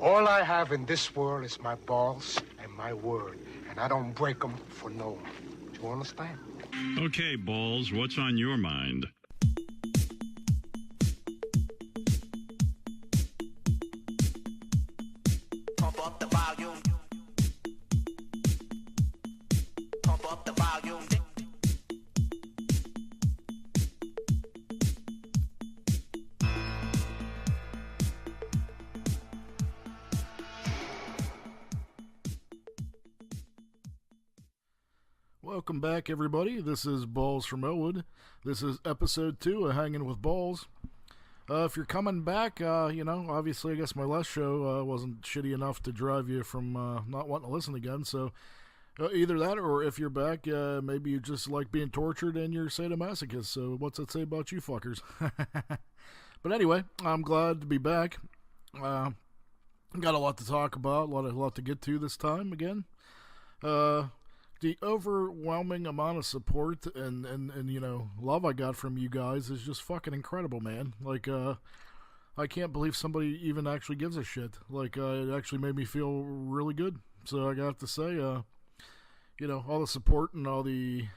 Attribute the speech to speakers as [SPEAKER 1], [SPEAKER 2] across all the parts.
[SPEAKER 1] All I have in this world is my balls and my word, and I don't break them for no one. Do you understand?
[SPEAKER 2] Okay, Balls, what's on your mind?
[SPEAKER 3] Pump up the volume. Pump up the volume.
[SPEAKER 4] Welcome back, everybody. This is Balls from Ellwood. This is episode 2 of Hanging with Balls. If you're coming back, obviously I guess my last show wasn't shitty enough to drive you from not wanting to listen again, so either that, or if you're back, maybe you just like being tortured and you're sadomasochist, so what's that say about you fuckers? But anyway, I'm glad to be back. Got a lot to talk about, a lot to get to this time again. The overwhelming amount of support and love I got from you guys is just fucking incredible, man. Like, I can't believe somebody even actually gives a shit. Like, it actually made me feel really good. So I got to say, all the support and all the,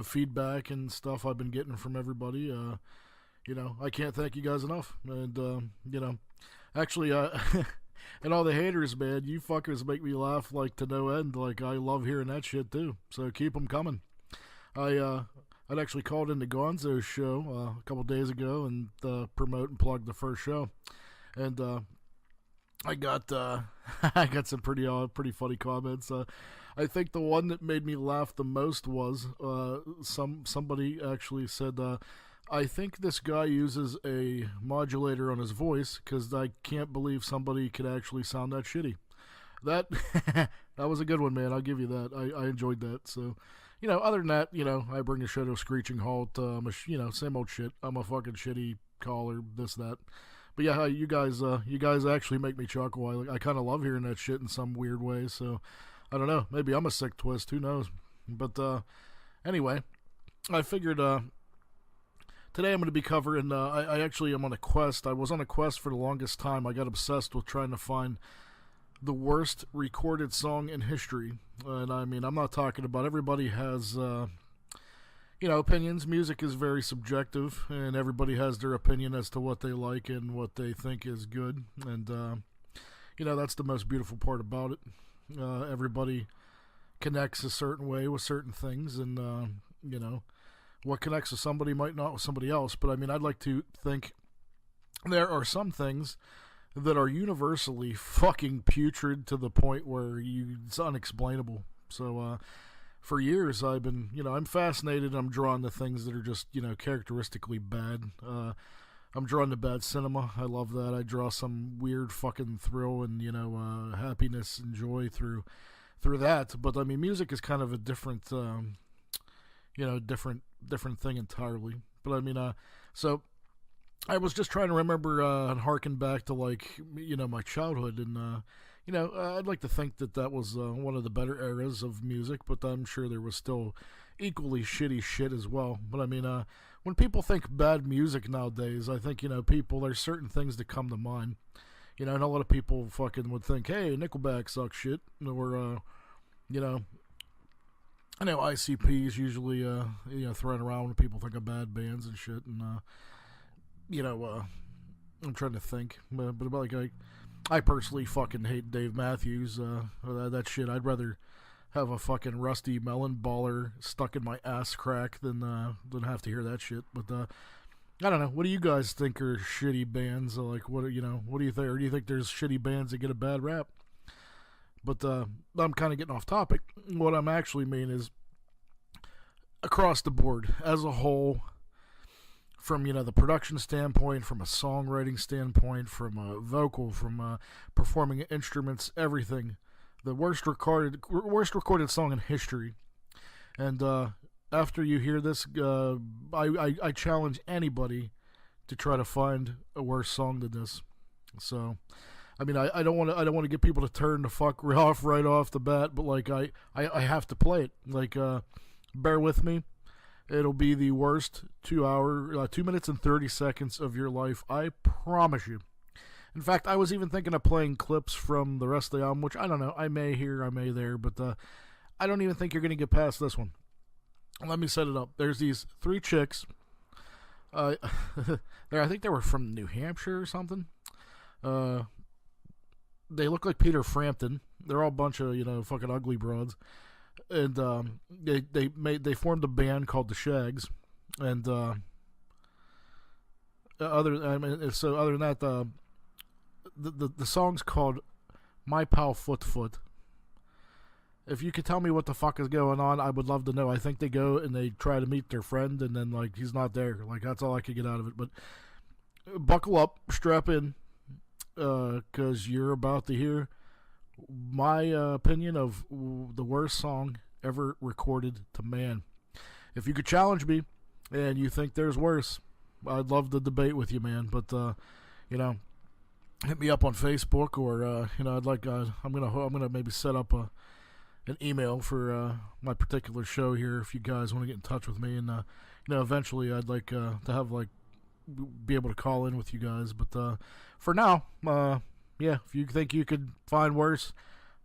[SPEAKER 4] feedback and stuff I've been getting from everybody, I can't thank you guys enough. And, actually, and all the haters, man, you fuckers make me laugh like to no end. Like, I love hearing that shit too. So keep them coming. I'd actually called into Gonzo's show a couple days ago and promote and plug the first show, and I got I got some pretty funny comments. I think the one that made me laugh the most was somebody actually said, I think this guy uses a modulator on his voice because I can't believe somebody could actually sound that shitty. That that was a good one, man. I'll give you that. I enjoyed that. So, other than that, I bring the show to a screeching halt. Same old shit. I'm a fucking shitty caller, this, that. But yeah, you guys actually make me chuckle. I kind of love hearing that shit in some weird way. So, I don't know. Maybe I'm a sick twist. Who knows? But anyway, I figured today I'm going to be covering, I actually am on a quest. I was on a quest for the longest time. I got obsessed with trying to find the worst recorded song in history. And I mean, I'm not talking about, everybody has, opinions. Music is very subjective, and everybody has their opinion as to what they like and what they think is good. And, that's the most beautiful part about it. Everybody connects a certain way with certain things, and, what connects with somebody might not with somebody else. But I mean, I'd like to think there are some things that are universally fucking putrid to the point where it's unexplainable. So for years I've been, I'm fascinated. I'm drawn to things that are just, characteristically bad. I'm drawn to bad cinema. I love that. I draw some weird fucking thrill and, happiness and joy through that. But I mean, music is kind of a different different thing entirely. But I mean, so I was just trying to remember and harken back to, like, my childhood, and I'd like to think that was one of the better eras of music, but I'm sure there was still equally shitty shit as well. But I mean, when people think bad music nowadays, I think, there's certain things that come to mind. And a lot of people fucking would think, hey, Nickelback sucks shit, or I know ICP is usually, thrown around when people think of bad bands and shit, and, I'm trying to think, but like, I personally fucking hate Dave Matthews, that shit. I'd rather have a fucking rusty melon baller stuck in my ass crack than have to hear that shit. But, I don't know, what do you guys think are shitty bands? Like, what do you think, or do you think there's shitty bands that get a bad rap? But I'm kind of getting off topic. What I'm actually mean is across the board, as a whole, from, the production standpoint, from a songwriting standpoint, from a vocal, from performing instruments, everything. The worst recorded song in history. And after you hear this, I challenge anybody to try to find a worse song than this. So, I mean, I don't want to get people to turn the fuck off right off the bat, but like I have to play it. Like, bear with me. It'll be the worst 2 minutes and 30 seconds of your life. I promise you. In fact, I was even thinking of playing clips from the rest of the album, which I don't know. I may here, I may there, but I don't even think you're going to get past this one. Let me set it up. There's these 3 chicks. I think they were from New Hampshire or something. They look like Peter Frampton. They're all a bunch of, fucking ugly broads. And they formed a band called the Shags. And other than that, the song's called My Pal Foot Foot. If you could tell me what the fuck is going on, I would love to know. I think they go and they try to meet their friend, and then he's not there. That's all I could get out of it. But buckle up, strap in, because you're about to hear my opinion of the worst song ever recorded to man. If you could challenge me and you think there's worse, I'd love to debate with you, man. But hit me up on Facebook, or I'd like I'm gonna maybe set up an email for my particular show here if you guys want to get in touch with me, and eventually I'd like to have be able to call in with you guys. But for now, if you think you could find worse,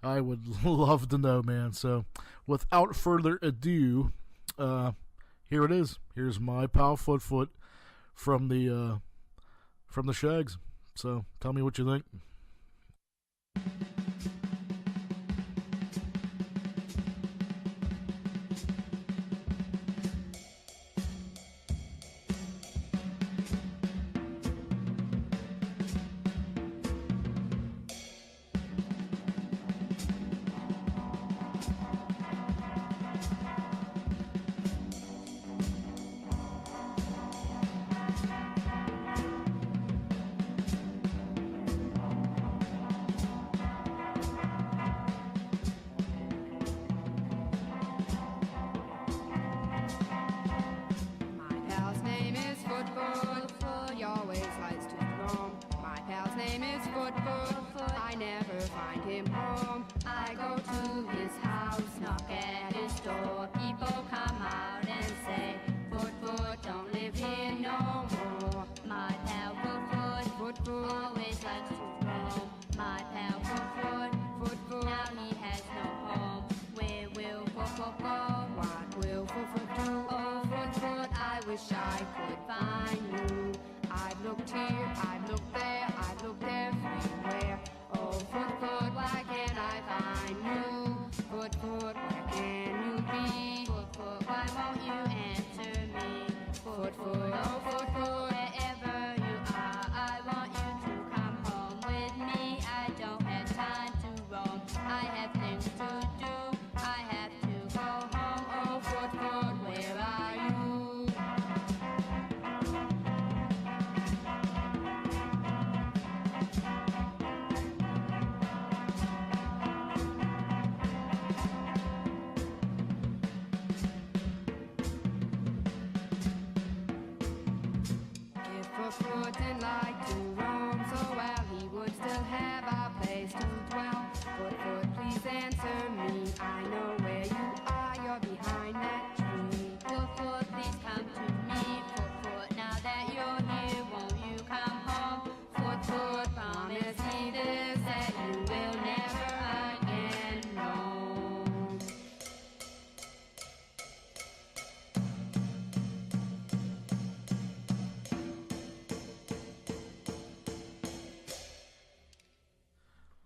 [SPEAKER 4] I would love to know, man. So without further ado, here it is. Here's My Pal Foot Foot from the Shags. So tell me what you think.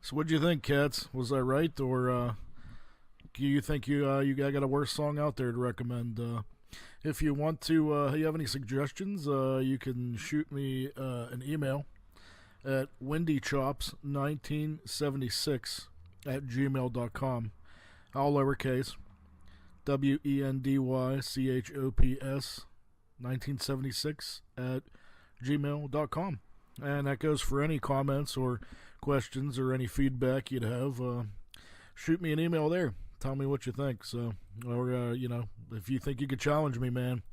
[SPEAKER 4] So what'd you think, cats? Was I right, or do you think you got a worse song out there to recommend? If you want to, you have any suggestions, you can shoot me an email at wendychops1976@gmail.com. All lowercase. WENDYCHOPS 1976@gmail.com. And that goes for any comments or questions or any feedback you'd have. Shoot me an email there. Tell me what you think. So, or if you think you could challenge me, man,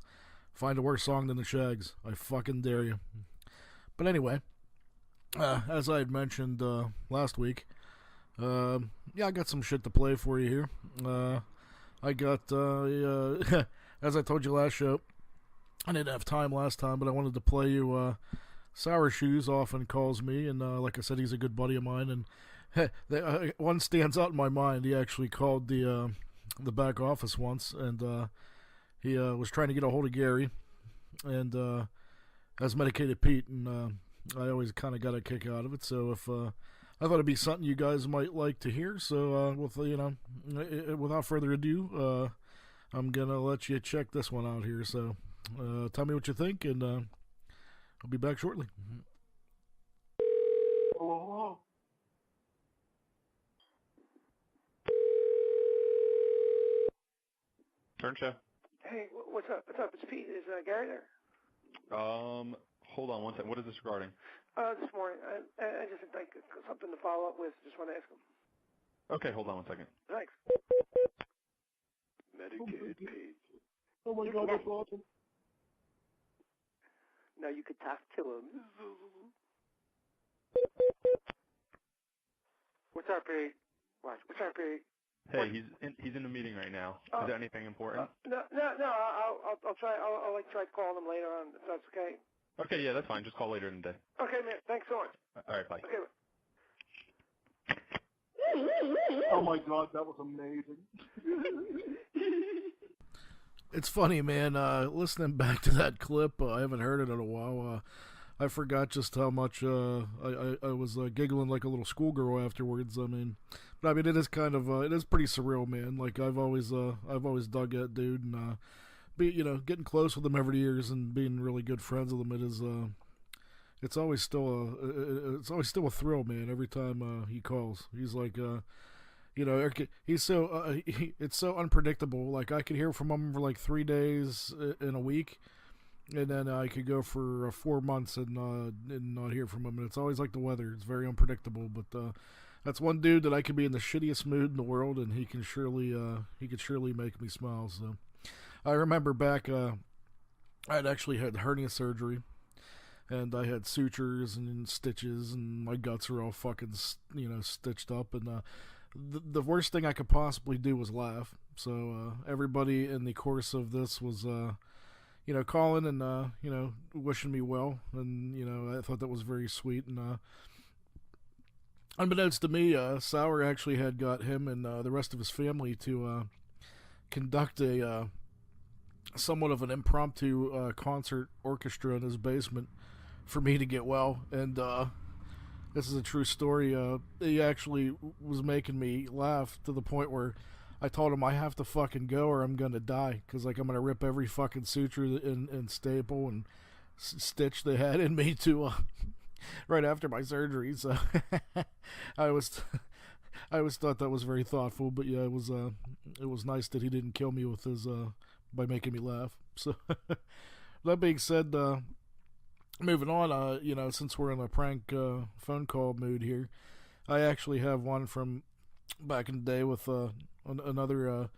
[SPEAKER 4] find a worse song than the Shags. I fucking dare you. But anyway, as I had mentioned last week, I got some shit to play for you here. I got, as I told you last show, I didn't have time last time, but I wanted to play you Sour Shoes often calls me, and like I said, he's a good buddy of mine. And one stands out in my mind. He actually called the back office once, and he was trying to get a hold of Gary, and as Medicated Pete, and I always kind of got a kick out of it. So if I thought it'd be something you guys might like to hear. So without further ado, I'm gonna let you check this one out here. So tell me what you think, and I'll be back shortly.
[SPEAKER 5] Hello.
[SPEAKER 6] Turn show.
[SPEAKER 5] Hey, what's up? What's up? It's Pete. Is Gary there?
[SPEAKER 6] Hold on one second. What is this regarding?
[SPEAKER 5] This morning. I just think something to follow up with. Just want to ask him.
[SPEAKER 6] Okay, hold on one second.
[SPEAKER 5] Thanks.
[SPEAKER 7] Medicated Pete.
[SPEAKER 5] Oh my God, that's awesome. Now you could talk to him. What's up, Pete? What's up, Pete?
[SPEAKER 6] Hey, he's in a meeting right now. Is there anything important?
[SPEAKER 5] No. I'll try. I'll try calling him later on. If that's okay.
[SPEAKER 6] Okay, yeah, that's fine. Just call later in the day.
[SPEAKER 5] Okay, man. Thanks so much.
[SPEAKER 6] All right, bye.
[SPEAKER 5] Okay.
[SPEAKER 7] Oh my God, that was amazing.
[SPEAKER 4] It's funny, man. Listening back to that clip, I haven't heard it in a while. I forgot just how much I was giggling like a little schoolgirl afterwards. I mean, it is kind of it is pretty surreal, man. Like I've always dug that dude, and getting close with him over the years and being really good friends with him. It is it's always still a thrill, man. Every time he calls, he's like he's so it's so unpredictable. Like I could hear from him for like 3 days in a week, and then I could go for 4 months and not hear from him. And it's always like the weather; it's very unpredictable. But that's one dude that I could be in the shittiest mood in the world, and he could surely make me smile. So I remember back, I'd actually had hernia surgery, and I had sutures and stitches, and my guts were all fucking stitched up, and the worst thing I could possibly do was laugh. So everybody in the course of this was calling and wishing me well, and I thought that was very sweet. And unbeknownst to me, Sauer actually had got him and the rest of his family to conduct a somewhat of an impromptu concert orchestra in his basement for me to get well. And this is a true story. He actually was making me laugh to the point where I told him I have to fucking go or I'm gonna die, because like I'm gonna rip every fucking suture and staple and stitch they had in me to right after my surgery. So I always thought that was very thoughtful. But yeah, it was nice that he didn't kill me with his by making me laugh. So that being said, moving on, since we're in a prank phone call mood here, I actually have one from back in the day with another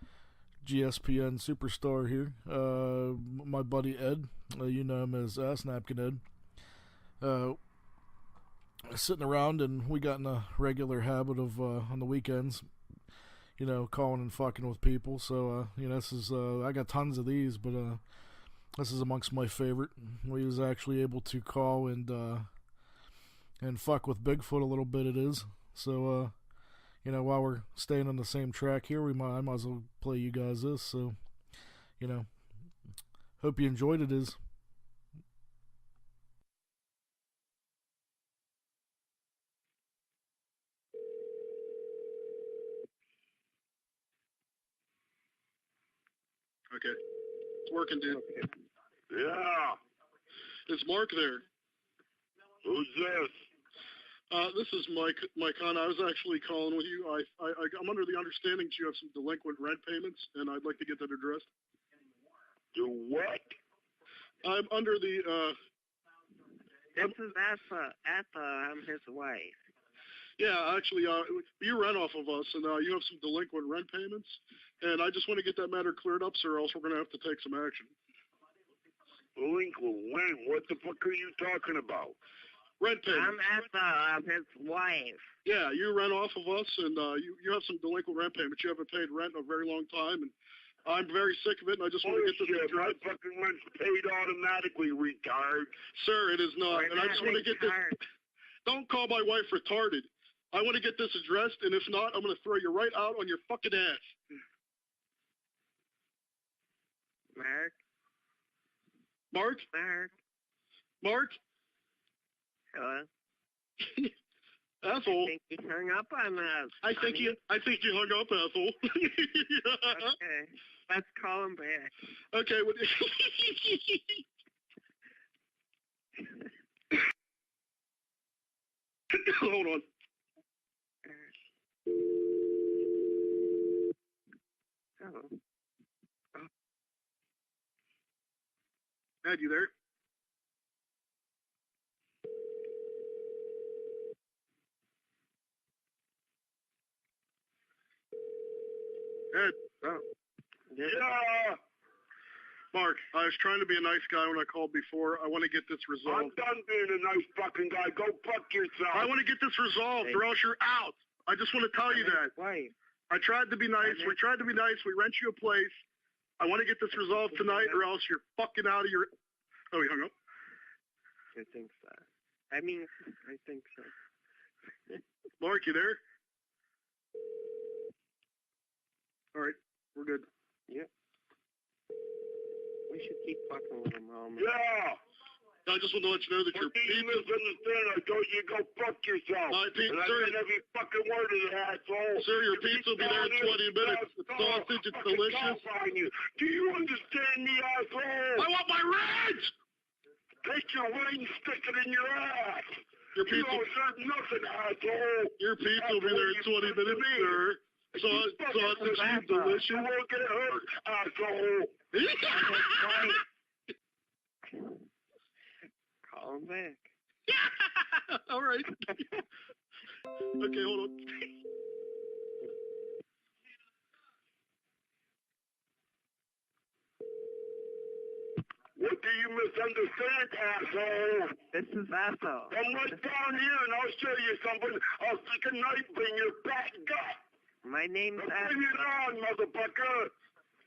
[SPEAKER 4] GSPN superstar here, my buddy Ed. You know him as Ass Napkin Ed. Sitting around, and we got in a regular habit of on the weekends, calling and fucking with people. So this is I got tons of these, but this is amongst my favorite. We was actually able to call and fuck with Bigfoot a little bit. It is so. While we're staying on the same track here, I might as well play you guys this. So, hope you enjoyed it. Is
[SPEAKER 8] okay. It's working, dude.
[SPEAKER 7] Yeah.
[SPEAKER 8] Is Mark there?
[SPEAKER 7] Who's this?
[SPEAKER 8] This is Mike Hahn. I was actually calling with you. I'm under the understanding that you have some delinquent rent payments, and I'd like to get that addressed.
[SPEAKER 7] Do what?
[SPEAKER 8] I'm under the,
[SPEAKER 9] This is Atha. I'm his wife.
[SPEAKER 8] Yeah, actually, you rent off of us, and you have some delinquent rent payments, and I just want to get that matter cleared up, sir, or else we're going to have to take some action.
[SPEAKER 7] Delinquent rent? What the fuck are you talking about?
[SPEAKER 8] Rent payments.
[SPEAKER 9] I'm Atha. I'm his wife.
[SPEAKER 8] Yeah, you rent off of us, and you have some delinquent rent payments. You haven't paid rent in a very long time, and I'm very sick of it, and I just want to get this
[SPEAKER 7] Bullshit. My
[SPEAKER 8] addressed.
[SPEAKER 7] fucking rent's paid automatically, retard.
[SPEAKER 8] Sir, it is not.
[SPEAKER 9] We're
[SPEAKER 8] And I
[SPEAKER 9] not
[SPEAKER 8] just want to get this.
[SPEAKER 9] retarded.
[SPEAKER 8] Don't call my wife retarded. I want to get this addressed, and if not, I'm going to throw you right out on your fucking ass.
[SPEAKER 9] Mark?
[SPEAKER 8] Mark?
[SPEAKER 9] Mark?
[SPEAKER 8] Mark?
[SPEAKER 9] Hello?
[SPEAKER 8] Asshole.
[SPEAKER 9] I think you hung up on us.
[SPEAKER 8] I think you hung up, asshole.
[SPEAKER 9] Okay. Let's call him back.
[SPEAKER 8] Okay. Hold on.
[SPEAKER 9] Oh.
[SPEAKER 8] Ed, you there? Ed.
[SPEAKER 9] Oh.
[SPEAKER 7] Yeah.
[SPEAKER 8] Mark, I was trying to be a nice guy when I called before. I want to get this
[SPEAKER 7] I'm
[SPEAKER 8] resolved.
[SPEAKER 7] done being a nice fucking guy. Go fuck yourself.
[SPEAKER 8] I want to get this resolved, or else you're out. I just want to tell you that.
[SPEAKER 9] Wife.
[SPEAKER 8] I tried to be nice. We tried to be nice. We rent you a place. I want to get this resolved tonight, or else you're fucking out of your... Oh, he hung up?
[SPEAKER 9] I think so. I mean, I think so.
[SPEAKER 8] Mark, you there? All right, we're good.
[SPEAKER 9] Yep. We should keep fucking with him, homie.
[SPEAKER 7] Yeah.
[SPEAKER 8] I just want to let you know that
[SPEAKER 7] What
[SPEAKER 8] your
[SPEAKER 7] do you
[SPEAKER 8] pizza...
[SPEAKER 7] misunderstand? I told you go fuck yourself.
[SPEAKER 8] All right, Pete,
[SPEAKER 7] and I
[SPEAKER 8] sir.
[SPEAKER 7] meant every fucking word of that, asshole.
[SPEAKER 8] Sir, your pizza will be there in 20 minutes. It's sausage, it's delicious.
[SPEAKER 7] On you. Do you understand me, asshole?
[SPEAKER 8] I want my rent!
[SPEAKER 7] Take your ring, stick it in your ass.
[SPEAKER 8] Your
[SPEAKER 7] You
[SPEAKER 8] pizza...
[SPEAKER 7] don't deserve nothing, asshole.
[SPEAKER 8] Your pizza will be there in 20 minutes, sir. Sausage, delicious.
[SPEAKER 7] You won't get hurt, asshole.
[SPEAKER 9] Call him back.
[SPEAKER 8] All right. Okay, hold on.
[SPEAKER 7] What do you misunderstand, asshole?
[SPEAKER 9] This is asshole.
[SPEAKER 7] Come right down here and I'll show you something. I'll stick a knife in your back gut.
[SPEAKER 9] My name's
[SPEAKER 7] Bring
[SPEAKER 9] Asshole.
[SPEAKER 7] it on, motherfucker.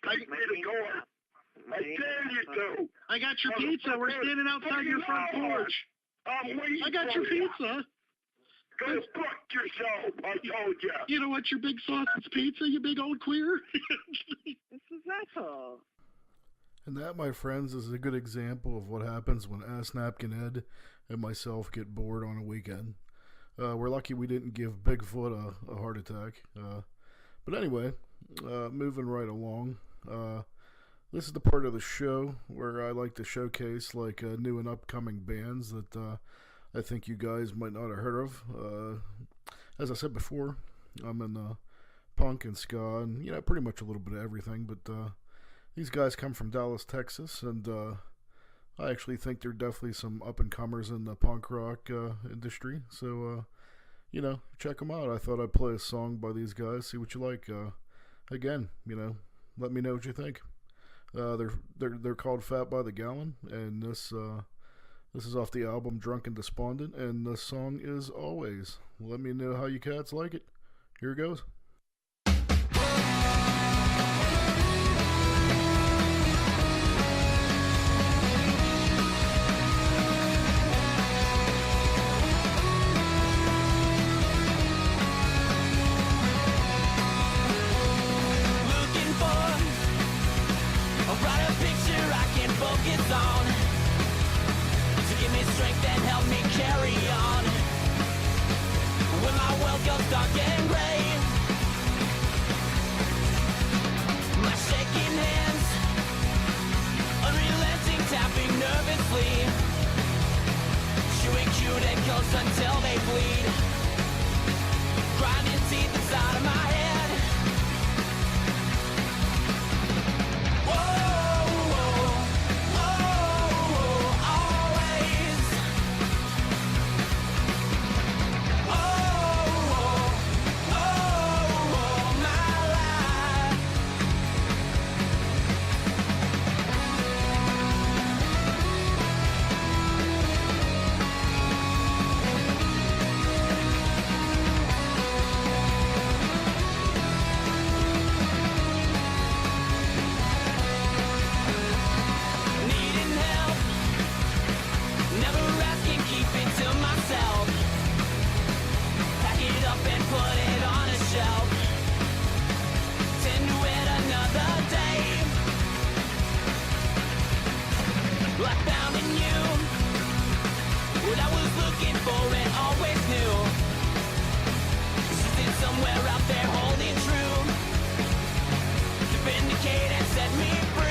[SPEAKER 7] Take me to court. I dare you to.
[SPEAKER 8] I got your pizza. We're standing outside your front porch.
[SPEAKER 7] I'm waiting
[SPEAKER 8] I got
[SPEAKER 7] for
[SPEAKER 8] your
[SPEAKER 7] you.
[SPEAKER 8] pizza.
[SPEAKER 7] Go fuck yourself, I told you.
[SPEAKER 8] You know what, your big sausage pizza, you big old queer?
[SPEAKER 9] This is asshole.
[SPEAKER 4] And that, my friends, is a good example of what happens when Ass Napkin Ed and myself get bored on a weekend. We're lucky we didn't give Bigfoot a heart attack. But anyway, moving right along. This is the part of the show where I like to showcase like new and upcoming bands that I think you guys might not have heard of. As I said before, I'm in punk and ska and pretty much a little bit of everything. But these guys come from Dallas, Texas, and I actually think they're definitely some up and comers in the punk rock industry. So check them out. I thought I'd play a song by these guys, see what you like. Again, let me know what you think. They're called Fat by the Gallon, and this is off the album Drunk and Despondent, and the song is Always. Let me know how you cats like it. Here it goes.
[SPEAKER 3] Focus on to give me strength and help me carry on when my world goes dark and gray. My shaking hands, unrelenting tapping nervously, chewing cuticles until they bleed, grinding teeth inside of my head. put it on a shelf. Tend to it another day. I found in you what I was looking for and always knew. Sitting somewhere out there holding true to vindicate and set me free.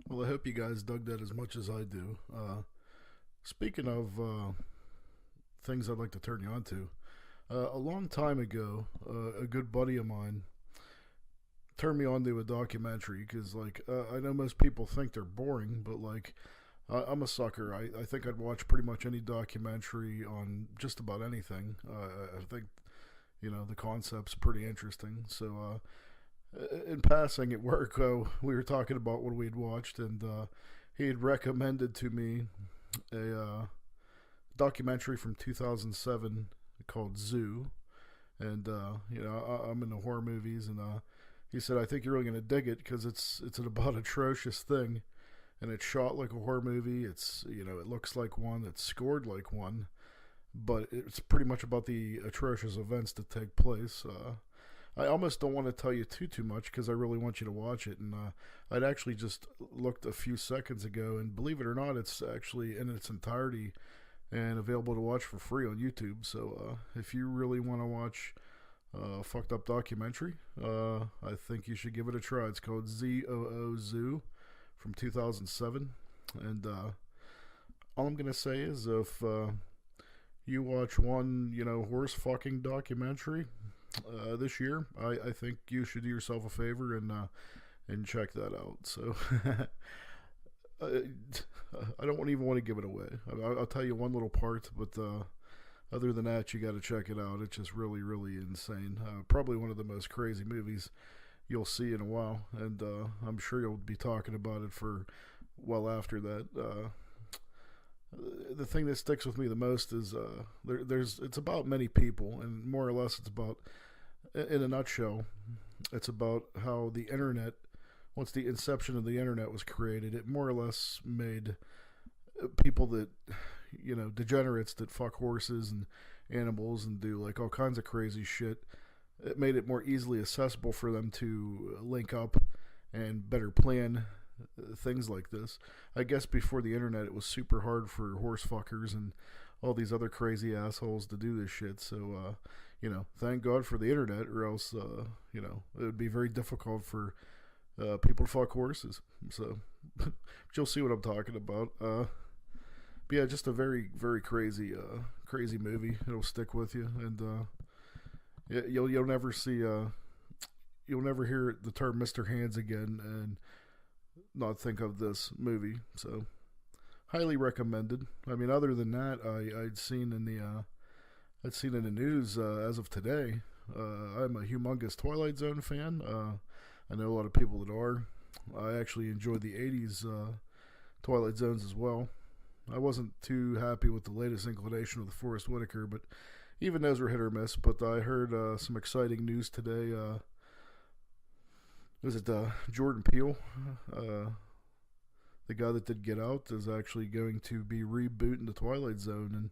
[SPEAKER 4] Well, I hope you guys dug that as much as I do. Speaking of things I'd like to turn you on to, a long time ago, a good buddy of mine turned me on to a documentary because, like, I know most people think they're boring, but, like, I'm a sucker. I think I'd watch pretty much any documentary on just about anything. I think, you know, the concept's pretty interesting. So, in passing at work, we were talking about what we'd watched, and he had recommended to me a documentary from 2007 called Zoo. And, you know, I'm into horror movies, and he said, I think you're really going to dig it because it's an about atrocious thing, and it's shot like a horror movie. It's, you know, it looks like one, it's scored like one, but it's pretty much about the atrocious events that take place. I almost don't want to tell you too much because I really want you to watch it. And I'd actually just looked a few seconds ago, and believe it or not, it's actually in its entirety and available to watch for free on YouTube. So if you really want to watch a fucked up documentary, I think you should give it a try. It's called ZOO Zoo from 2007. And all I'm going to say is if you watch one, you know, horse fucking documentary this year, I think you should do yourself a favor and check that out. So I don't even want to give it away. I'll tell you one little part, but other than that, you got to check it out. It's just really, really insane. Probably one of the most crazy movies you'll see in a while, and I'm sure you'll be talking about it for well after that. The thing that sticks with me the most is it's about many people, and more or less it's about, in a nutshell, it's about how the internet, once the inception of the internet was created, it more or less made people that, you know, degenerates that fuck horses and animals and do like all kinds of crazy shit. It made it more easily accessible for them to link up and better plan things like this. I guess before the internet, it was super hard for horse fuckers and all these other crazy assholes to do this shit. So, you know, thank God for the internet, or else, you know, it would be very difficult for people to fuck horses. So, but you'll see what I'm talking about. But yeah, just a very, very crazy, crazy movie. It'll stick with you, and you'll never see, you'll never hear the term Mr. Hands again, and not think of this movie. So highly recommended. I mean, other than that, I'd seen in the news as of today. I'm a humongous Twilight Zone fan. I know a lot of people that are. I actually enjoyed the 80s Twilight Zones as well. I wasn't too happy with the latest inclination of the Forrest Whitaker, but even those were hit or miss. But I heard some exciting news today. Was it Jordan Peele, the guy that did Get Out, is actually going to be rebooting the Twilight Zone,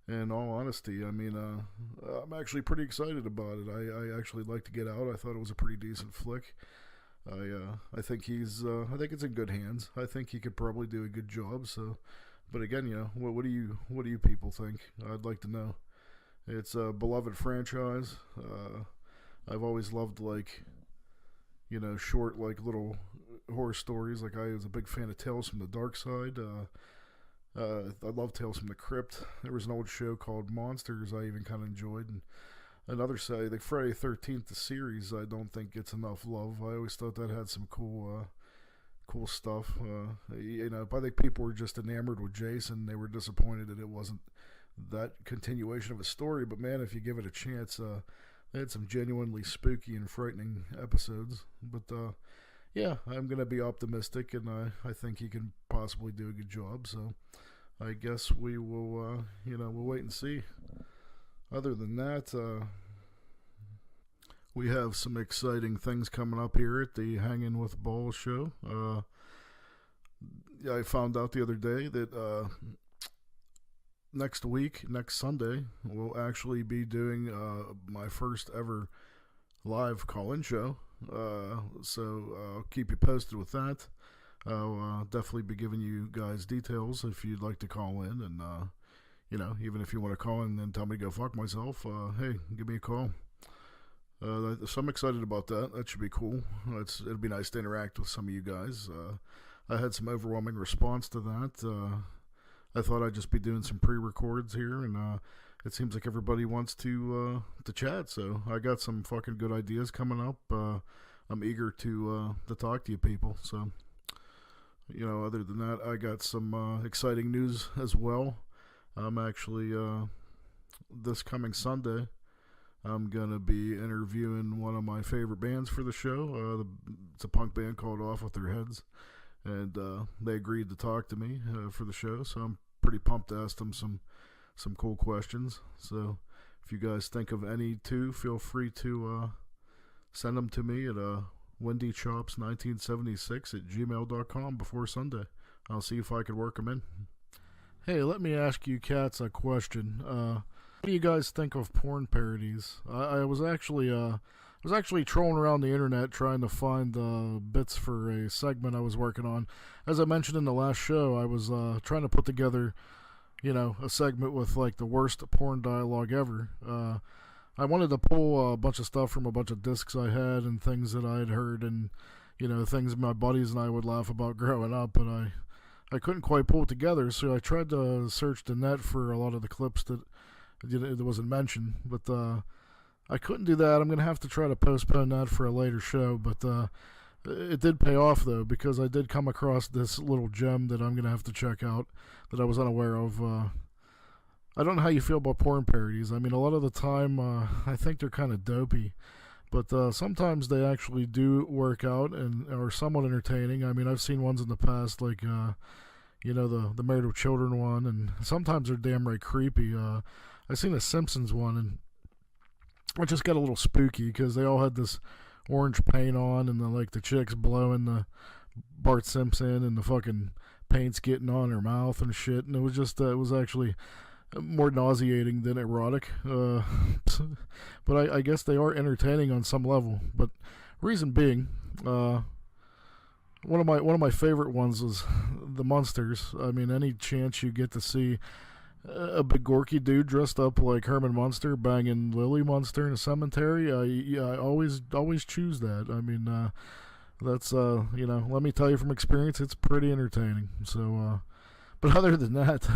[SPEAKER 4] and in all honesty, I mean, I'm actually pretty excited about it. I actually liked to Get Out. I thought it was a pretty decent flick. I think I think it's in good hands. I think he could probably do a good job. So, but again, you know, what do you people think? I'd like to know. It's a beloved franchise. I've always loved, like, you know, short, like, little horror stories. Like, I was a big fan of Tales from the Dark Side. I love Tales from the Crypt. There was an old show called Monsters I even kind of enjoyed. And another side, like Friday the 13th, the series, I don't think gets enough love. I always thought that had some cool stuff. You know, I think people were just enamored with Jason. They were disappointed that it wasn't that continuation of a story. But man, if you give it a chance, they had some genuinely spooky and frightening episodes. But yeah, I'm gonna be optimistic, and I think he can possibly do a good job. So I guess we will, you know, we'll wait and see. Other than that, we have some exciting things coming up here at the Hanging with Balls show. I found out the other day that next week, next Sunday, we'll actually be doing my first ever live call-in show. So I'll keep you posted with that. I'll definitely be giving you guys details if you'd like to call in, and you know, even if you want to call in and tell me to go fuck myself, hey, give me a call. So I'm excited about that. That should be cool. It'll be nice to interact with some of you guys. I had some overwhelming response to that. I thought I'd just be doing some pre-records here, and it seems like everybody wants to chat. So I got some fucking good ideas coming up. I'm eager to talk to you people. So, you know, other than that, I got some exciting news as well. I'm actually this coming Sunday, I'm gonna be interviewing one of my favorite bands for the show. It's a punk band called Off With Their Heads, and they agreed to talk to me for the show. So I'm pretty pumped to ask them some cool questions. So if you guys think of any too, feel free to send them to me at wendychops1976@gmail.com before Sunday. I'll see if I could work them in. Hey, let me ask you cats a question. What do you guys think of porn parodies? I was actually trolling around the internet trying to find bits for a segment I was working on. As I mentioned in the last show, I was trying to put together, you know, a segment with like the worst porn dialogue ever. I wanted to pull a bunch of stuff from a bunch of discs I had and things that I had heard, and, you know, things my buddies and I would laugh about growing up, but I couldn't quite pull it together, so I tried to search the net for a lot of the clips that it wasn't mentioned, but I couldn't do that. I'm going to have to try to postpone that for a later show, but it did pay off, though, because I did come across this little gem that I'm going to have to check out that I was unaware of. I don't know how you feel about porn parodies. I mean, a lot of the time, I think they're kind of dopey, but sometimes they actually do work out and are somewhat entertaining. I mean, I've seen ones in the past, like, you know, the Married with Children one, and sometimes they're damn right creepy. I seen a Simpsons one, and it just got a little spooky because they all had this orange paint on, and the chicks blowing the Bart Simpson, and the fucking paint's getting on her mouth and shit, and it was just it was actually more nauseating than erotic. But I guess they are entertaining on some level. But reason being, one of my favorite ones was the Munsters. I mean, any chance you get to see a big gorky dude dressed up like Herman Munster banging Lily Munster in a cemetery, I always choose that. I mean, that's you know, let me tell you from experience, it's pretty entertaining. So, but other than that,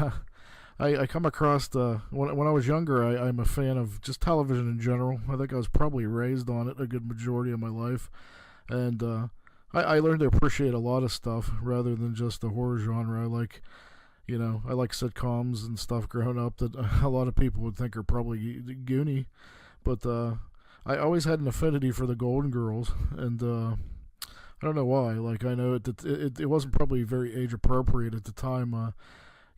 [SPEAKER 4] I come across when I was younger, I'm a fan of just television in general. I think I was probably raised on it a good majority of my life, and I learned to appreciate a lot of stuff rather than just the horror genre. I like sitcoms and stuff growing up that a lot of people would think are probably goony, but I always had an affinity for the Golden Girls, and I don't know why. Like, I know it wasn't probably very age appropriate at the time.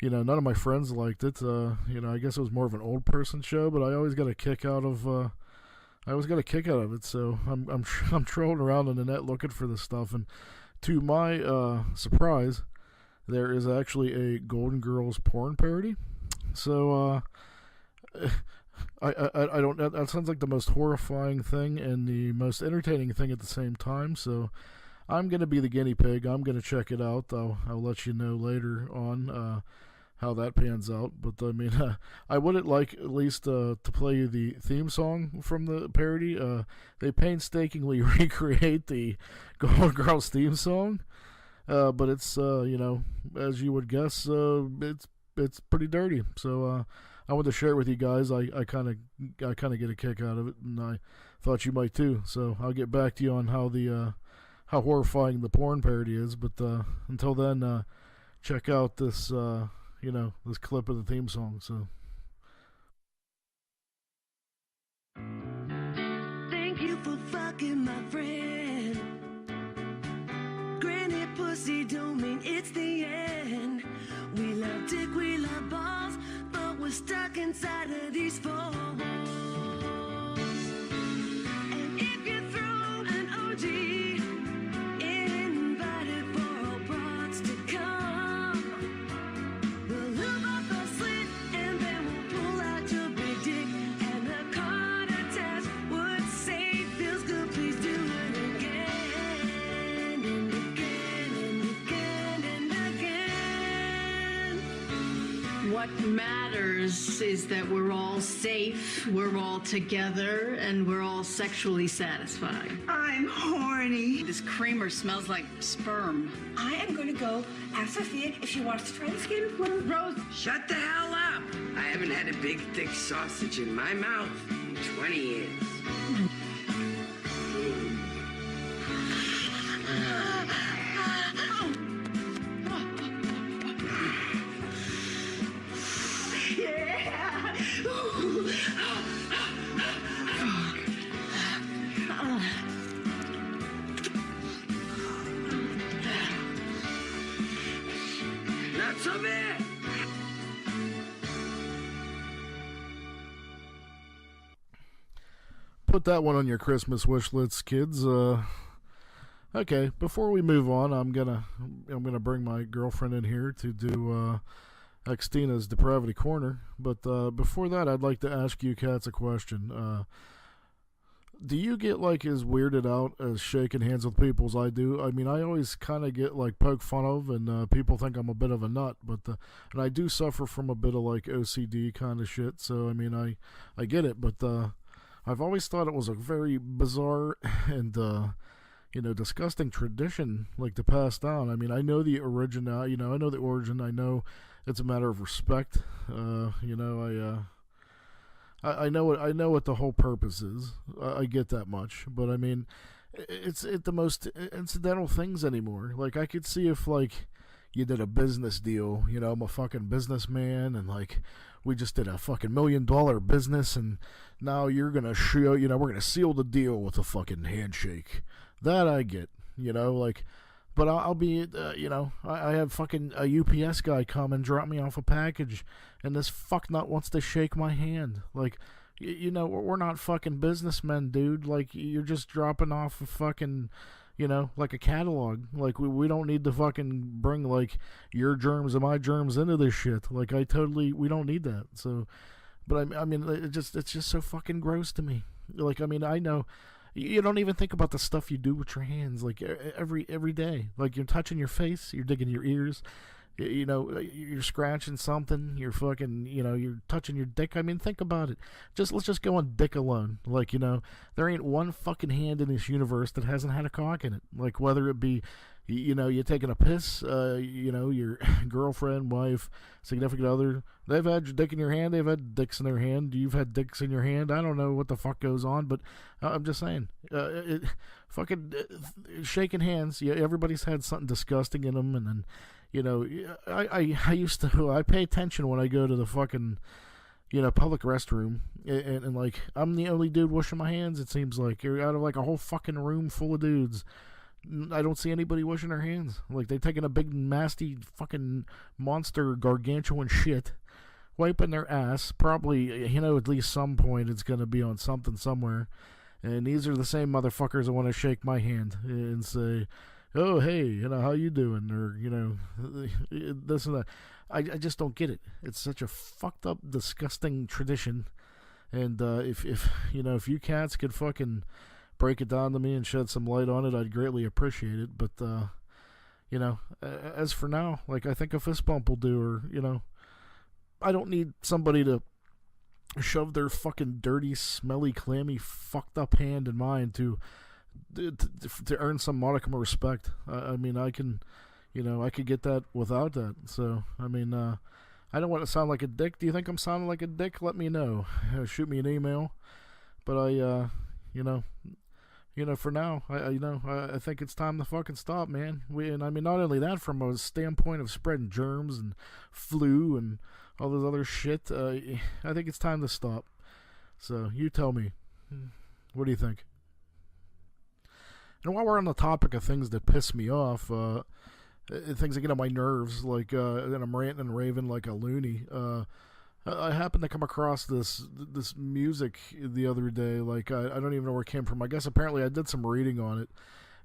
[SPEAKER 4] You know, none of my friends liked it. You know, I guess it was more of an old person show, but I always got a kick out of it. So I'm trolling around on the net looking for this stuff, and to my surprise, there is actually a Golden Girls porn parody. So I don't. That sounds like the most horrifying thing and the most entertaining thing at the same time. So I'm gonna be the guinea pig. I'm gonna check it out. I'll let you know later on how that pans out. But I mean, I wouldn't like at least to play you the theme song from the parody. They painstakingly recreate the Golden Girls theme song, but it's as you would guess, it's pretty dirty. So I wanted to share it with you guys. I kind of get a kick out of it, and I thought you might too. So I'll get back to you on how horrifying the porn parody is. But until then, check out this this clip of the theme song. So.
[SPEAKER 10] Thank you for fucking my friend. Granny pussy don't mean it's the end. We love dick, we love balls, but we're stuck inside of these four walls. And if you throw an OG, invited for all broads to come, we'll lube up a slit and then we'll pull out your big dick, and the card attached would say, feels good, please do it again and again and again and again.
[SPEAKER 11] What matters is that we're all safe, we're all together, and we're all sexually satisfied.
[SPEAKER 10] I'm horny.
[SPEAKER 11] This creamer smells like sperm.
[SPEAKER 10] I am going to go ask Sophia if she wants to try this game with Rose.
[SPEAKER 12] Shut the hell up! I haven't had a big, thick sausage in my mouth in 20 years.
[SPEAKER 10] Yeah!
[SPEAKER 12] Not so bad!
[SPEAKER 4] Put that one on your Christmas wish list, kids. Okay, before we move on, I'm gonna bring my girlfriend in here to do Xtinas Depravity Corner. But before that, I'd like to ask you cats a question. Do you get like as weirded out as shaking hands with people as I do? I mean, I always kind of get like poked fun of, and people think I'm a bit of a nut. But and I do suffer from a bit of like OCD kind of shit. So I mean, I get it, but I've always thought it was a very bizarre and disgusting tradition like to pass down. I mean, I know the origin. I know the origin. I know it's a matter of respect. I know what the whole purpose is. I get that much, but I mean, it's the most incidental things anymore. Like I could see if like you did a business deal. I'm a fucking businessman, and like we just did a fucking $1 million business, and now you're gonna show. We're gonna seal the deal with a fucking handshake. That I get. But I'll be, I have fucking a UPS guy come and drop me off a package, and this fucknut wants to shake my hand. Like, we're not fucking businessmen, dude. Like, you're just dropping off a fucking, like a catalog. Like, we don't need to fucking bring, like, your germs and my germs into this shit. Like, we don't need that. So, but I mean, it's just so fucking gross to me. Like, I mean, I know. You don't even think about the stuff you do with your hands, like every day. Like you're touching your face, you're digging your ears, you're scratching something, you're fucking, you're touching your dick. I mean, think about it. Let's just go on dick alone. Like, there ain't one fucking hand in this universe that hasn't had a cock in it. Like whether it be, you're taking a piss, your girlfriend, wife, significant other, they've had your dick in your hand, they've had dicks in their hand, you've had dicks in your hand. I don't know what the fuck goes on, but I'm just saying, shaking hands, yeah, everybody's had something disgusting in them, and then, I pay attention when I go to the fucking, public restroom, and like, I'm the only dude washing my hands, it seems like. You're out of like a whole fucking room full of dudes. I don't see anybody washing their hands. Like, they're taking a big, nasty, fucking monster, gargantuan shit, wiping their ass. Probably, at least some point it's going to be on something somewhere. And these are the same motherfuckers that want to shake my hand and say, oh, hey, how you doing? Or, this and that. I just don't get it. It's such a fucked up, disgusting tradition. And if you cats could fucking break it down to me and shed some light on it, I'd greatly appreciate it. But as for now, like, I think a fist bump will do, or I don't need somebody to shove their fucking dirty, smelly, clammy, fucked up hand in mine to earn some modicum of respect. I mean, I can, I could get that without that. So, I mean, I don't want to sound like a dick. Do you think I'm sounding like a dick? Let me know. Shoot me an email. But I, for now, I think it's time to fucking stop, man. And I mean, not only that, from a standpoint of spreading germs and flu and all this other shit, I think it's time to stop. So, you tell me. What do you think? And while we're on the topic of things that piss me off, things that get on my nerves, like, and I'm ranting and raving like a loony, I happened to come across this music the other day. Like, I don't even know where it came from. I guess apparently I did some reading on it.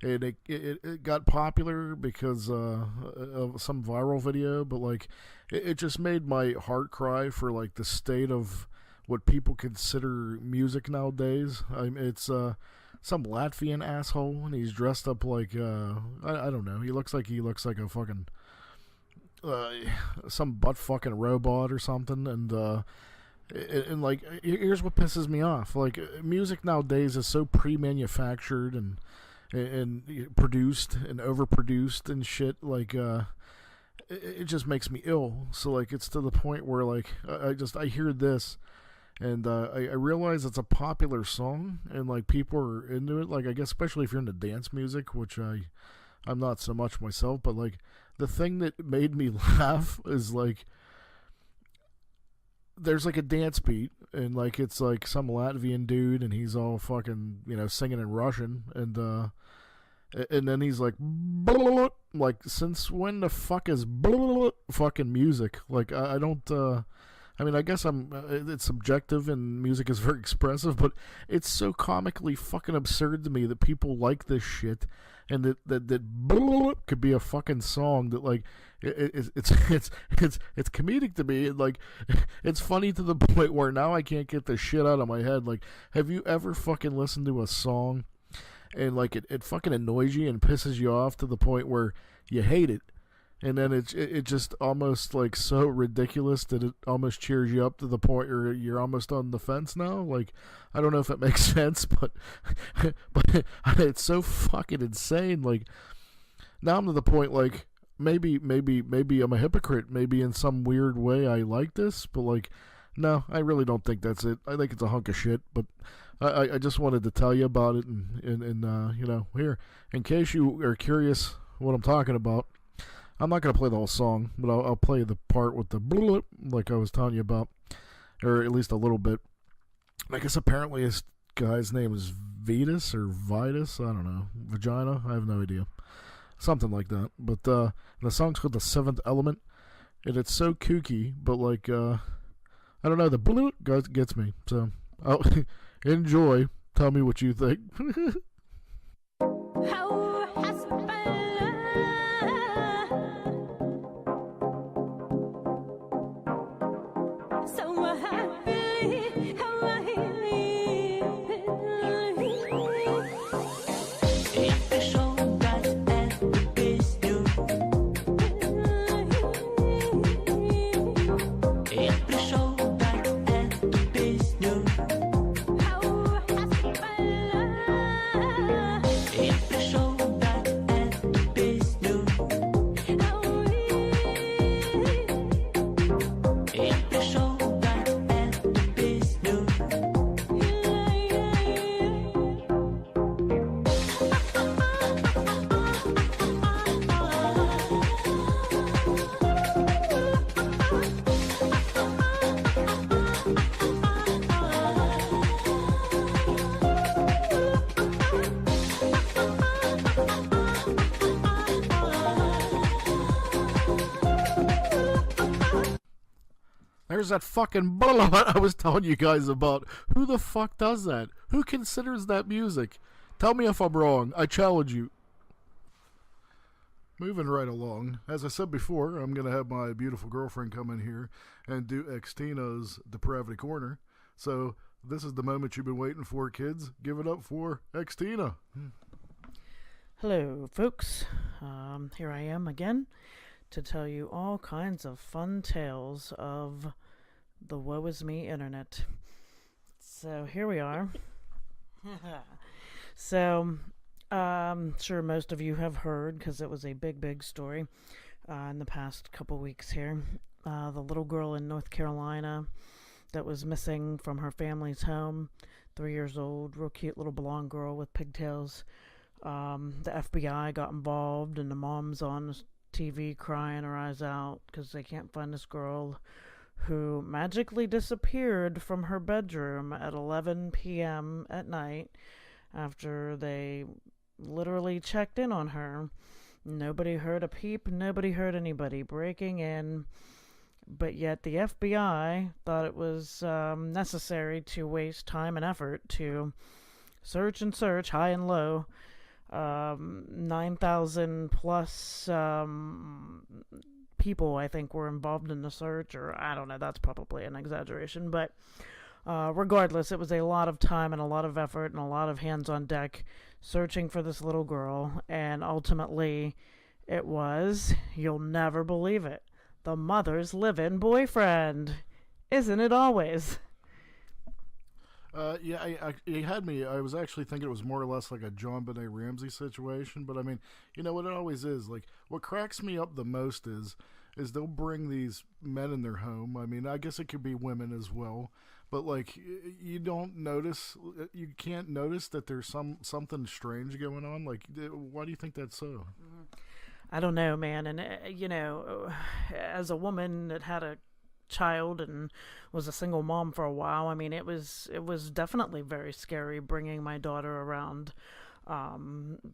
[SPEAKER 4] And it got popular because of some viral video, but like it just made my heart cry for like the state of what people consider music nowadays. It's some Latvian asshole, and he's dressed up like I don't know. He looks like a fucking some butt fucking robot or something, and like here's what pisses me off. Like, music nowadays is so pre-manufactured and produced and overproduced and shit. Like, it just makes me ill. So like, it's to the point where like I hear this and I realize it's a popular song and like people are into it. Like, I guess especially if you're into dance music, which I'm not so much myself, but like the thing that made me laugh is like there's like a dance beat and like it's like some Latvian dude and he's all fucking, singing in Russian and then he's like since when the fuck is fucking music? Like, I don't I mean, I guess it's subjective and music is very expressive, but it's so comically fucking absurd to me that people like this shit and that could be a fucking song that like it's comedic to me. And like, it's funny to the point where now I can't get the shit out of my head. Like, have you ever fucking listened to a song and like it fucking annoys you and pisses you off to the point where you hate it? And then it just almost like so ridiculous that it almost cheers you up to the point where you're almost on the fence now. Like, I don't know if it makes sense, but it's so fucking insane. Like, now I'm to the point like maybe I'm a hypocrite. Maybe in some weird way I like this, but like, no, I really don't think that's it. I think it's a hunk of shit. But I just wanted to tell you about it and here, in case you are curious what I'm talking about. I'm not going to play the whole song, but I'll play the part with the blip, like I was telling you about, or at least a little bit. I guess apparently this guy's name is Vitus or Vitus, I don't know, Vagina, I have no idea. Something like that. But the song's called The Seventh Element, and it's so kooky, but like, I don't know, the blip gets me. So, I'll enjoy. Tell me what you think. There's that fucking bullet I was telling you guys about. Who the fuck does that? Who considers that music? Tell me if I'm wrong. I challenge you. Moving right along. As I said before, I'm going to have my beautiful girlfriend come in here and do Xtinas Depravity Corner. So this is the moment you've been waiting for, kids. Give it up for Xtina.
[SPEAKER 13] Hello, folks. Here I am again to tell you all kinds of fun tales of the woe is me internet. So here we are. So, I'm sure most of you have heard, because it was a big story in the past couple weeks here. The little girl in North Carolina that was missing from her family's home, 3 years old, real cute little blonde girl with pigtails. The FBI got involved, and the mom's on TV crying her eyes out because they can't find this girl who magically disappeared from her bedroom at 11 p.m. at night after they literally checked in on her. Nobody heard a peep, nobody heard anybody breaking in, but yet the FBI thought it was necessary to waste time and effort to search and search high and low. 9,000 plus people, I think, were involved in the search, or I don't know, that's probably an exaggeration, but regardless, it was a lot of time and a lot of effort and a lot of hands on deck searching for this little girl, and ultimately it was, you'll never believe it, the mother's live-in boyfriend. Isn't it always?
[SPEAKER 4] Yeah, you had me. I was actually thinking it was more or less like a John Benet Ramsey situation, but I mean, you know what it always is. Like, what cracks me up the most is they'll bring these men in their home. I mean, I guess it could be women as well, but like, you can't notice that there's something strange going on. Like, why do you think that's so?
[SPEAKER 13] I don't know, man. And you know, as a woman that had a child and was a single mom for a while, I mean, it was definitely very scary bringing my daughter around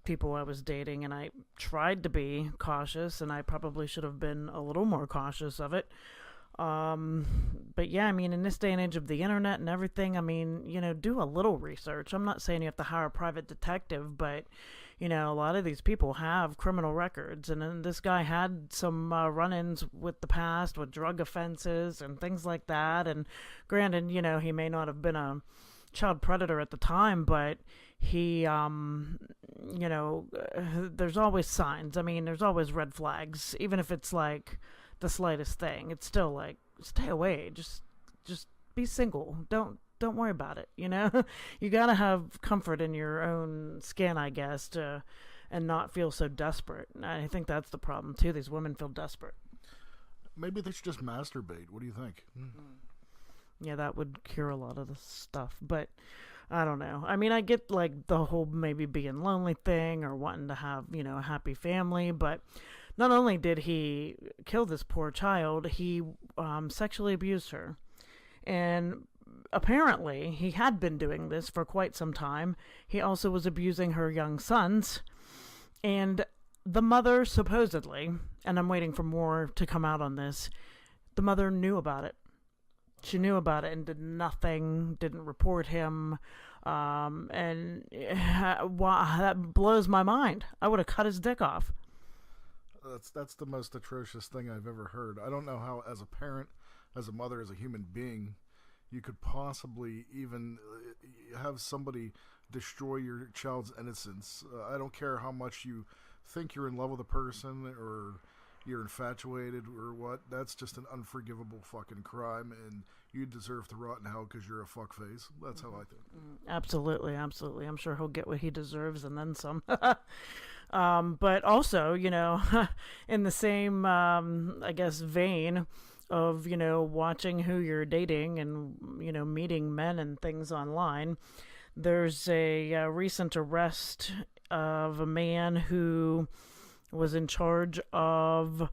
[SPEAKER 13] people I was dating, and I tried to be cautious, and I probably should have been a little more cautious of it. But yeah, I mean, in this day and age of the internet and everything, I mean, you know, do a little research. I'm not saying you have to hire a private detective, but you know, a lot of these people have criminal records, and then this guy had some run-ins with the past, with drug offenses and things like that. And granted, you know, he may not have been a child predator at the time, but he, you know, there's always signs. I mean, there's always red flags, even if it's like the slightest thing. It's still like, stay away. Just be single. Don't worry about it, you know? You gotta have comfort in your own skin, I guess, and not feel so desperate. And I think that's the problem, too. These women feel desperate.
[SPEAKER 4] Maybe they should just masturbate. What do you think?
[SPEAKER 13] Yeah, that would cure a lot of the stuff, but I don't know. I mean, I get, like, the whole maybe being lonely thing or wanting to have, you know, a happy family, but not only did he kill this poor child, he sexually abused her. And apparently, he had been doing this for quite some time. He also was abusing her young sons. And the mother, supposedly, and I'm waiting for more to come out on this, the mother knew about it. She knew about it and did nothing, didn't report him. And wow, that blows my mind. I would have cut his dick off.
[SPEAKER 4] That's the most atrocious thing I've ever heard. I don't know how, as a parent, as a mother, as a human being, you could possibly even have somebody destroy your child's innocence. I don't care how much you think you're in love with a person or you're infatuated or what. That's just an unforgivable fucking crime, and you deserve to rot in hell because you're a fuckface. That's how I think.
[SPEAKER 13] Absolutely, absolutely. I'm sure he'll get what he deserves and then some. But also, you know, in the same, I guess, vein of, you know, watching who you're dating and, you know, meeting men and things online, there's a recent arrest of a man who was in charge of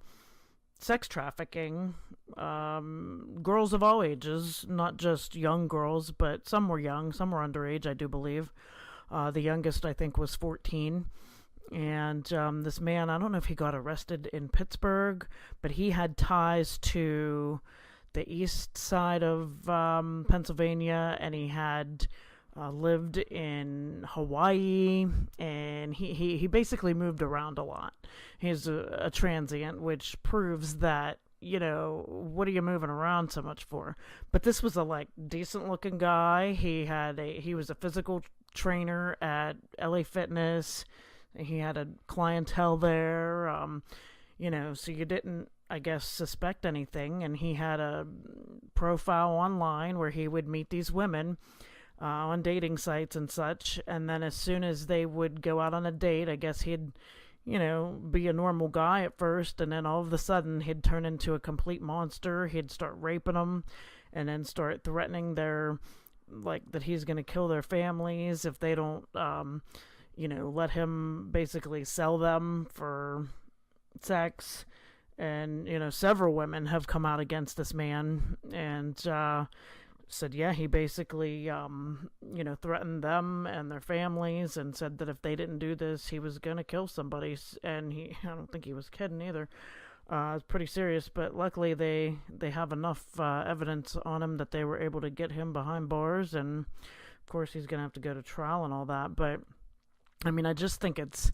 [SPEAKER 13] sex trafficking girls of all ages, not just young girls, but some were young, some were underage, I do believe. The youngest, I think, was 14. And this man, I don't know if he got arrested in Pittsburgh, but he had ties to the east side of Pennsylvania, and he had lived in Hawaii, and he basically moved around a lot. He's a transient, which proves that, you know, what are you moving around so much for? But this was a, like, decent-looking guy. He was a physical trainer at LA Fitness. He had a clientele there, you know, so I guess, suspect anything, and he had a profile online where he would meet these women on dating sites and such, and then as soon as they would go out on a date, I guess he'd, be a normal guy at first, and then all of a sudden he'd turn into a complete monster. He'd start raping them, and then start threatening that he's going to kill their families if they don't, let him basically sell them for sex. And, several women have come out against this man and said, yeah, he basically, threatened them and their families and said that if they didn't do this, he was going to kill somebody. And I don't think he was kidding either. It's pretty serious, but luckily they have enough evidence on him that they were able to get him behind bars. And, of course, he's going to have to go to trial and all that. But, I mean, I just think it's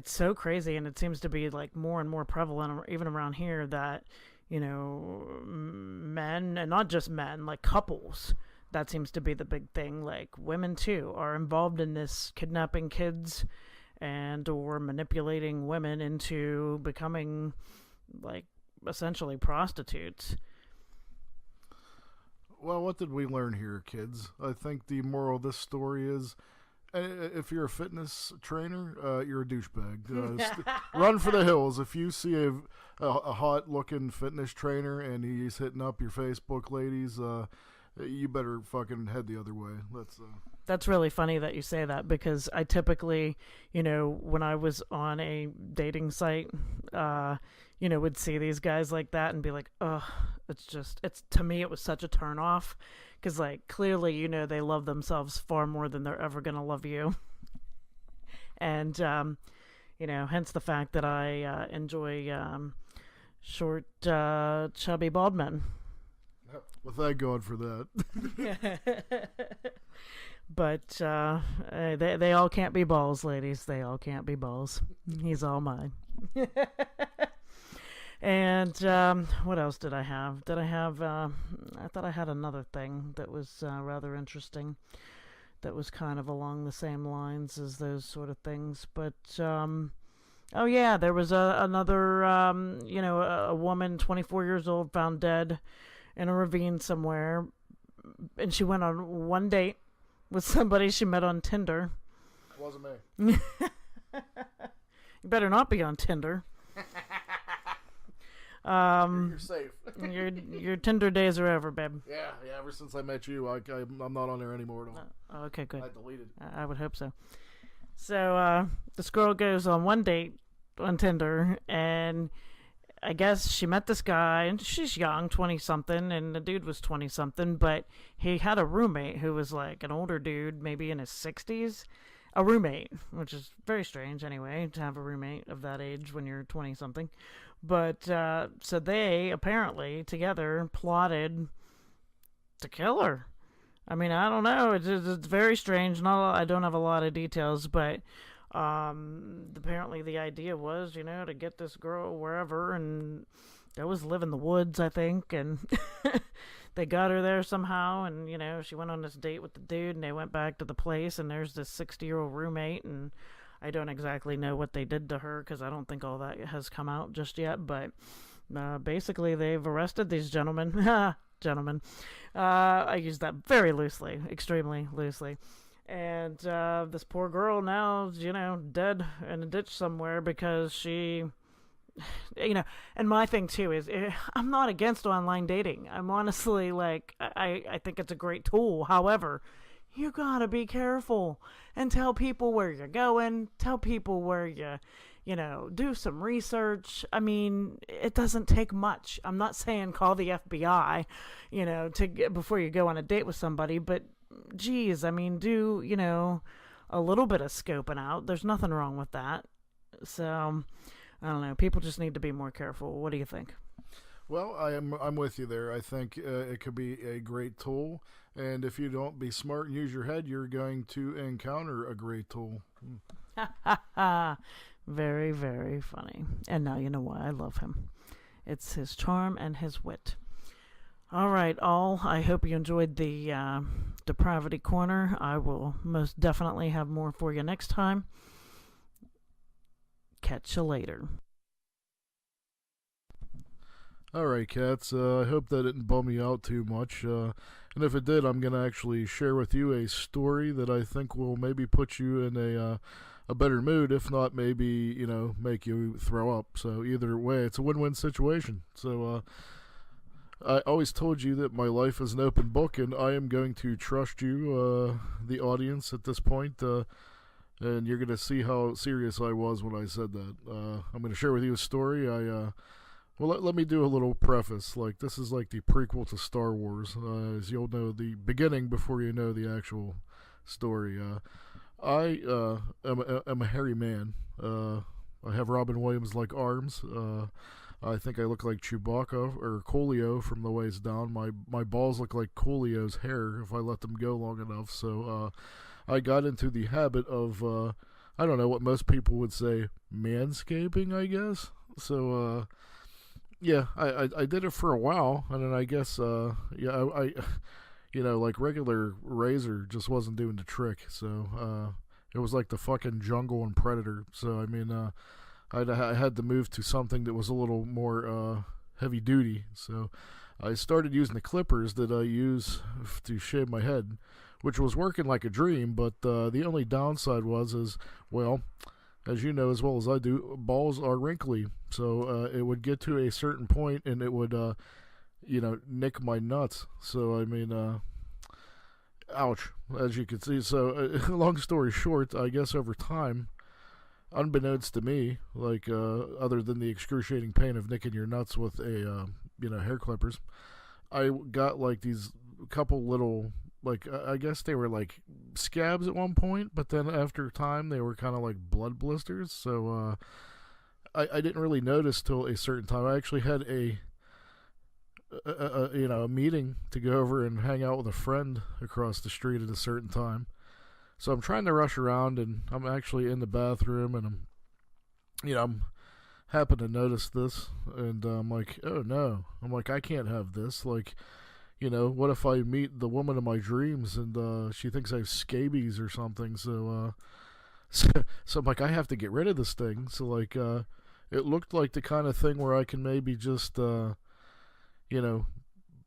[SPEAKER 13] so crazy, and it seems to be like more and more prevalent even around here that, men, and not just men, like couples, that seems to be the big thing. Like women too are involved in this kidnapping kids and or manipulating women into becoming like essentially prostitutes.
[SPEAKER 4] Well, what did we learn here, kids? I think the moral of this story is, if you're a fitness trainer, you're a douchebag. Run for the hills. If you see a hot-looking fitness trainer and he's hitting up your Facebook ladies, you better fucking head the other way.
[SPEAKER 13] That's really funny that you say that, because I typically, when I was on a dating site, would see these guys like that and be like, ugh, to me, it was such a turn off. Because, like, clearly, they love themselves far more than they're ever going to love you. And, hence the fact that I enjoy short, chubby bald men.
[SPEAKER 4] Well, thank God for that.
[SPEAKER 13] But they all can't be balls, ladies. They all can't be balls. He's all mine. And what else did I have? I thought I had another thing that was rather interesting, that was kind of along the same lines as those sort of things. But, oh yeah, there was another, a woman, 24 years old, found dead in a ravine somewhere. And she went on one date with somebody she met on Tinder.
[SPEAKER 4] It wasn't me.
[SPEAKER 13] You better not be on Tinder.
[SPEAKER 4] You're safe.
[SPEAKER 13] your Tinder days are over, babe.
[SPEAKER 4] Yeah. Ever since I met you, I'm not on there anymore at all.
[SPEAKER 13] Okay, good.
[SPEAKER 4] I deleted.
[SPEAKER 13] I would hope so. So this girl goes on one date on Tinder, and I guess she met this guy, and she's young, 20-something, and the dude was 20-something, but he had a roommate who was like an older dude, maybe in his 60s. A roommate, which is very strange anyway, to have a roommate of that age when you're 20-something. But, so they, apparently, together, plotted to kill her. I mean, I don't know. It's very strange. I don't have a lot of details, but apparently the idea was, to get this girl wherever, and that was live in the woods, I think, and they got her there somehow, and, she went on this date with the dude, and they went back to the place, and there's this 60-year-old roommate, and I don't exactly know what they did to her, because I don't think all that has come out just yet, but basically they've arrested these gentlemen. I use that very loosely, extremely loosely. And this poor girl now is, dead in a ditch somewhere because she... and my thing too is I'm not against online dating. I'm honestly I think it's a great tool. However, you gotta be careful and tell people where you're going. Tell people where you do some research. I mean, it doesn't take much. I'm not saying call the FBI, before you go on a date with somebody, but geez, I mean, do, a little bit of scoping out. There's nothing wrong with that. So, I don't know. People just need to be more careful. What do you think?
[SPEAKER 4] Well, I'm with you there. I think it could be a great tool, and if you don't be smart and use your head, you're going to encounter a great tool.
[SPEAKER 13] Very, very funny. And now you know why I love him. It's his charm and his wit. All right, all. I hope you enjoyed the Depravity Corner. I will most definitely have more for you next time. Catch you later.
[SPEAKER 4] Alright, cats, I hope that didn't bum you out too much, and if it did, I'm going to actually share with you a story that I think will maybe put you in a better mood, if not maybe, you know, make you throw up. So either way, it's a win-win situation. So I always told you that my life is an open book, and I am going to trust you, the audience, at this point, and you're going to see how serious I was when I said that. I'm going to share with you a story. Well, let me do a little preface. Like, this is like the prequel to Star Wars, as you'll know the beginning before you know the actual story. I am a hairy man. I have Robin Williams-like arms. I think I look like Chewbacca or Coolio from the waist down. My balls look like Coolio's hair if I let them go long enough. So I got into the habit of, I don't know what most people would say, manscaping, I guess. So, yeah, I did it for a while, and then I guess, yeah, I you know, like regular razor just wasn't doing the trick, so, it was like the fucking jungle and Predator, so, I mean, I had to move to something that was a little more, heavy duty, so I started using the clippers that I use to shave my head, which was working like a dream, but, the only downside was, well, as you know as well as I do, balls are wrinkly, so it would get to a certain point and it would, you know, nick my nuts. So, I mean, ouch, as you can see. So, long story short, I guess over time, unbeknownst to me, like, other than the excruciating pain of nicking your nuts with a, you know, hair clippers, I got, like, these couple little, like, I guess they were, like, scabs at one point, but then after time, they were kind of like blood blisters, so, I didn't really notice till a certain time. I actually had a you know, a meeting to go over and hang out with a friend across the street at a certain time, so I'm trying to rush around, and I'm actually in the bathroom, and I'm, you know, I'm happen to notice this, and I'm like, oh no, I'm like, I can't have this, like, you know, what if I meet the woman of my dreams and she thinks I have scabies or something? So, so I'm like, I have to get rid of this thing. So, like, it looked like the kind of thing where I can maybe just, you know,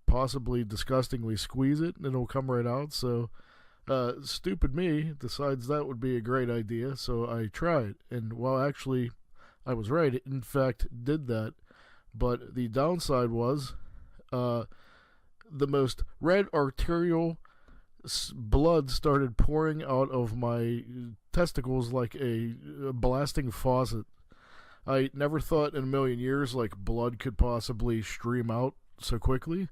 [SPEAKER 4] possibly disgustingly squeeze it and it'll come right out. So, stupid me decides that would be a great idea. So I tried. And, well, actually, I was right. It, in fact, did that. But the downside was, the most red arterial blood started pouring out of my testicles like a blasting faucet. I never thought in a million years like blood could possibly stream out so quickly.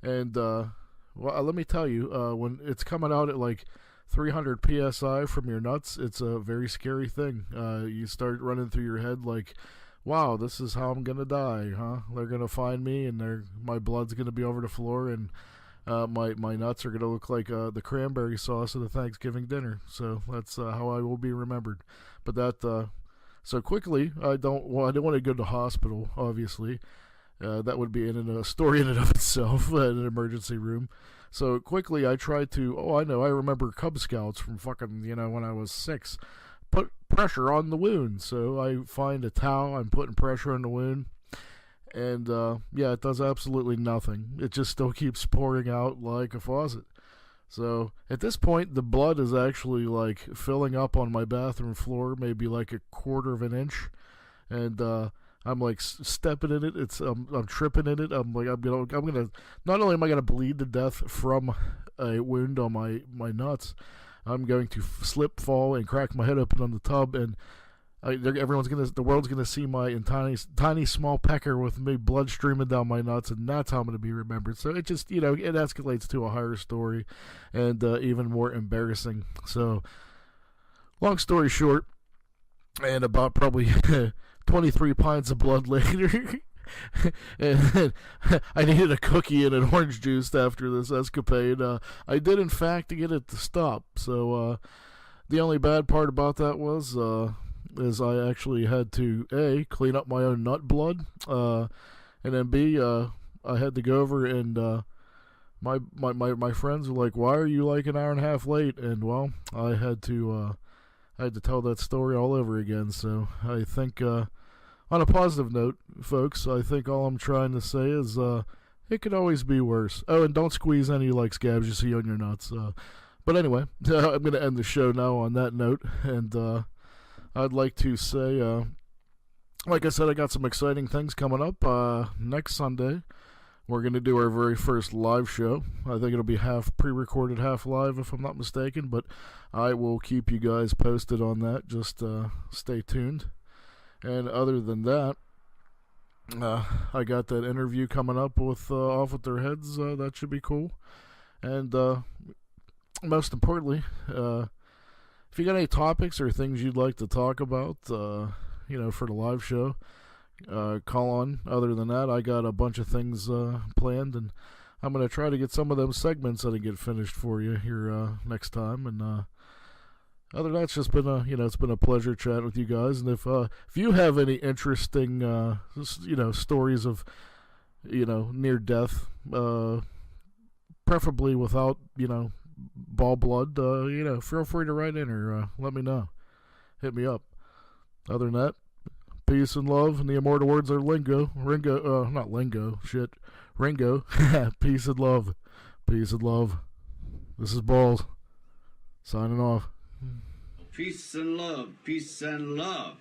[SPEAKER 4] And, well, let me tell you, when it's coming out at like 300 psi from your nuts, it's a very scary thing. You start running through your head like, wow, this is how I'm gonna die, huh? They're gonna find me, and my blood's gonna be over the floor, and my nuts are gonna look like the cranberry sauce of the Thanksgiving dinner. So that's how I will be remembered. But that, so quickly, I didn't want to go to the hospital, obviously. That would be in a story in and of itself, in an emergency room. So quickly, I tried to. Oh, I know. I remember Cub Scouts from fucking, you know, when I was 6. Put pressure on the wound. So I find a towel, I'm putting pressure on the wound, and yeah, it does absolutely nothing. It just still keeps pouring out like a faucet. So at this point, the blood is actually like filling up on my bathroom floor, maybe like a quarter of an inch, and I'm like stepping in it. I'm tripping in it. I'm gonna not only am I gonna bleed to death from a wound on my nuts, I'm going to slip, fall, and crack my head open on the tub, and the world's gonna see my tiny small pecker with me blood streaming down my nuts, and that's how I'm gonna be remembered. So it just, you know, it escalates to a higher story, and even more embarrassing. So, long story short, and about probably 23 pints of blood later. And I needed a cookie and an orange juice after this escapade. I did, in fact, get it to stop. So the only bad part about that was is I actually had to A, clean up my own nut blood, and then B, I had to go over and my friends were like, "Why are you like an hour and a half late?" And well, I had to tell that story all over again. So I think on a positive note, folks, I think all I'm trying to say is it could always be worse. Oh, and don't squeeze any like scabs you see on your nuts. But anyway, I'm going to end the show now on that note, and I'd like to say, like I said, I got some exciting things coming up. Next Sunday, we're going to do our very first live show. I think it'll be half pre-recorded, half live, if I'm not mistaken, but I will keep you guys posted on that. Just stay tuned. And other than that, I got that interview coming up with Off With Their Heads. That should be cool. And most importantly, if you got any topics or things you'd like to talk about, for the live show, call on. Other than that, I got a bunch of things planned, and I'm going to try to get some of those segments that I get finished for you here next time. And other than that, it's just been it's been a pleasure chatting with you guys. And if you have any interesting, stories of, near death, preferably without, ball blood, feel free to write in or let me know. Hit me up. Other than that, peace and love, and the immortal words are Ringo. Peace and love. Peace and love. This is Balls. Signing off.
[SPEAKER 14] Peace and love. Peace and love.